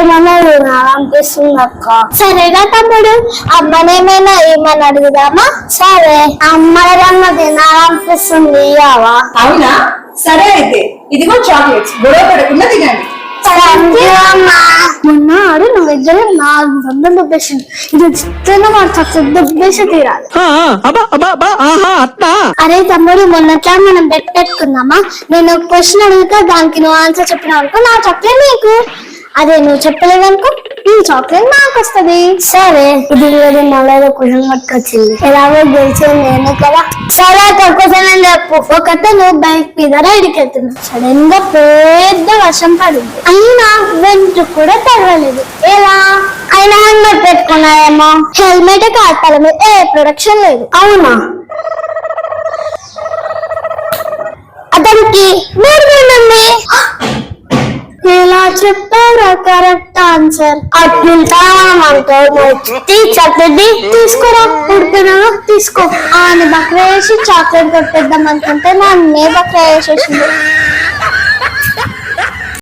ఏమన్నా తినాలనిపిస్తుంది అక్క. సరేగా తమ్ముడు, అమ్మనేమైనా ఏమని అడుగుదామా? సరే, అమ్మనేమన్నా తినాలనిపిస్తుంది. అవునా, సరే అయితే ఇదిగో చాక్లెట్స్, గొడవ పడకుండా తినండి. మొన్న ఆడు నా దగ్గర 400 దుబ్బేసింది. ఇది చిత్రంగా దుబ్బేసి తీరాలి. అరే తమ్ముడు, మొన్నట్లా మనం బెట్ పెట్టుకుందామా? నేను ఒక క్వశ్చన్ అడుగుతా, దానికి నువ్వు ఆన్సర్ చెప్పినావు అనుకో నా చాక్లెట్ నీకు, అదే నువ్వు చెప్పలేదనుకో ఈ చాక్లెట్ నాకు వస్తుంది. సరే, ఇది మళ్ళీ క్వశ్చన్ పట్టుకొచ్చింది, ఎలాగో గెలిచేది నేను కదా. సరే క్వశ్చన్ అని చెప్పు. ఒకతను బైక్ మీద రైడ్కి వెళ్తున్నాడు. సడన్ గా పెద్ద వర్షం పడింది, అయినా వెంట్రుకు కూడా తడవలేదు. ఎలా? అయినా హెల్మెట్ పెట్టుకున్నాయేమో. హెల్మెట్ కాటాల మీద ఏ ప్రొడక్షన్ లేదు. అవునా? అతనికి ఉంది. ఎలా చెప్పారా కరెక్ట్ ఆన్సర్? అట్లుంటా చాక్లెట్ తీసుకోరా, ఉడిపోయినా తీసుకో అని బక్ర వేసి చాక్లెట్ కొట్టేద్దాం అనుకుంటే నన్నే బక్ర వేసేసింది.